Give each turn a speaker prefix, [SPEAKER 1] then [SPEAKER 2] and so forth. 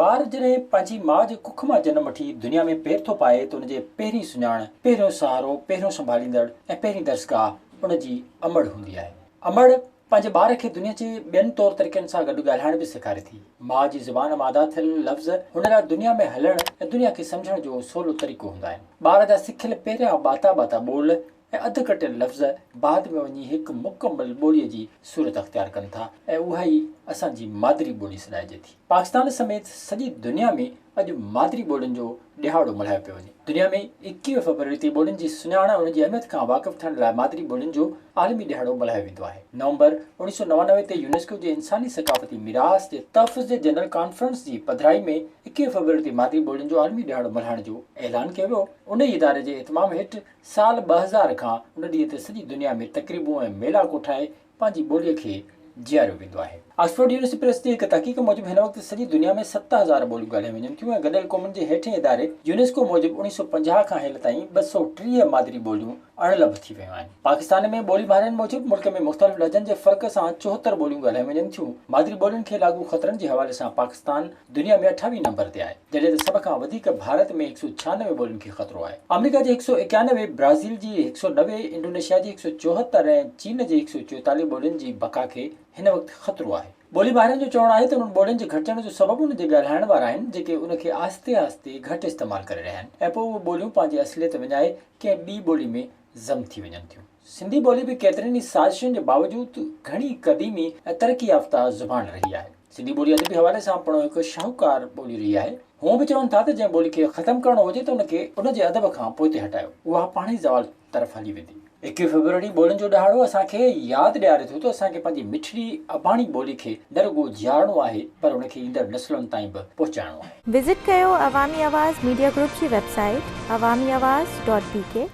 [SPEAKER 1] ॿार जॾहिं पंहिंजी माउ जे कुख मां जनम वठी दुनिया में पेर थो पाए त उनजे पहिरीं सुञाण, पहिरियों सहारो, पहिरियों संभालींदड़ ऐं पहिरीं दर्शगाह उनजी अमड़ हूंदी आहे। अमड़ पंहिंजे ॿार खे दुनिया जे ॿियनि तौर तरीक़नि सां गॾु ॻाल्हाइण बि सेखारे थी। माउ जी ज़ुबान मां अदा थियल लफ़्ज़ हुन लाइ दुनिया में हलण ऐं दुनिया खे सम्झण जो सवलो तरीक़ो हूंदा आहिनि। ॿार जा सिखियल पहिरियां ॿाता ॿाता ॿोल ऐं अधु कटियल लफ़्ज़ बाद में वञी हिकु मुकमल ॿोलीअ जी सूरत अख़्तियार कनि था ऐं उहा ई असांजी मादरी ॿोली सॾाइजे थी। पाकिस्तान समेत सॼी दुनिया में अॼु मादरी ॿोलियुनि जो ॾिहाड़ो मल्हायो पियो वञे। दुनिया में 21 फरवरी ते ॿोलियुनि जी सुञाण उन जी अहमियत खां वाक़िफ़ थियण लाइ मादरी ॿोलियुनि जो आलमी ॾिहाड़ो मल्हायो वेंदो आहे। नवंबर 1999 ते यूनेस्को जे इंसानी सक़ाफ़ती मीरास जे तहफ़्फ़ुज़ जे जनरल कॉन्फ्रेंस जी पधिराई में 21 फरवरी ते मादरी ॿोलियुनि जो आलमी ॾिहाड़ो मल्हाइण जो ऐलान कयो वियो। उन ई इदारे जे इतमाम हेठि साल 2000 खां उन ॾींहं ते सॼी दुनिया में तक़रीबूं ऐं मेला कोठाए पंहिंजी ॿोलीअ खे जीआरियो वेंदो आहे। ऑक्सफोर्ड यूनिवर्सिटी प्रेस जी हिकु तहक़ीक़ मूजिबि हिन वक़्तु सॼी दुनिया में 7000 ॿोलियूं ॻाल्हायूं वञनि थियूं ऐं गॾियल क़ौमुनि जे हेठें इदारे यूनेस्को मूजिबि 1950 खां हींअर ताईं 230 मादरी ॿोलियूं अणलभ थी वियूं आहिनि। पाकिस्तान में ॿोली माहिरनि मूजिबि मुल्क में मुख़्तलिफ़ लहजनि जे फ़र्क़ सां 74 ॿोलियूं ॻाल्हायूं वञनि थियूं। मादरी ॿोलियुनि खे लाॻू ख़तरनि जे हवाले सां पाकिस्तान दुनिया में 28 नंबर ते आहे, जॾहिं त सभ खां वधीक भारत में 196 ॿोलियुनि खे ख़तरो आहे। अमेरिका जी 191, ब्राज़ील जी 190, इंडोनेशिया जी 174 ऐं चीन जी 144 ॿोलियुनि जी बका खे हिन वक़्तु ख़तरो आहे। ॿोली माहिरनि जो चवणु आहे त उन्हनि ॿोलियुनि जे घटिजण जो सबबु उन जे ॻाल्हाइण वारा आहिनि जेके उनखे आहिस्ते आहिस्ते घटि इस्तेमालु करे रहिया आहिनि ऐं पोइ उहे ॿोलियूं पंहिंजी असलियत विञाए कंहिं ॿी ॿोली में ज़म थी वञनि थियूं। सिंधी ॿोली बि केतिरनि ई साज़िशुनि जे बावजूदि घणी क़दीमी ऐं तरक़ी याफ़्ता ज़ुबान रही आहे। सिंधी ॿोली अदबी हवाले सां पिणु हिकु शाहूकार ॿोली रही आहे। हूअं बि चवनि था त जंहिं ॿोली खे ख़तमु करणो हुजे त उनखे उनजे अदब खां पोइ हटायो, उहा पाण ई ज़वाल तरफ़ हली वेंदी। 21 फरवरी ॿोलियुनि जो ॾिहाड़ो असांखे यादि ॾियारे थो त असांखे पंहिंजी मिठड़ी अबाणी ॿोली खे न रुॻो जीआरणो आहे पर उनखे ईंदड़ नस्लुनि ताईं बि पहुचाइणो आहे।
[SPEAKER 2] विज़िट कयो अवामी आवाज़ मीडिया ग्रुप जी वेबसाइट awamiawaz.pk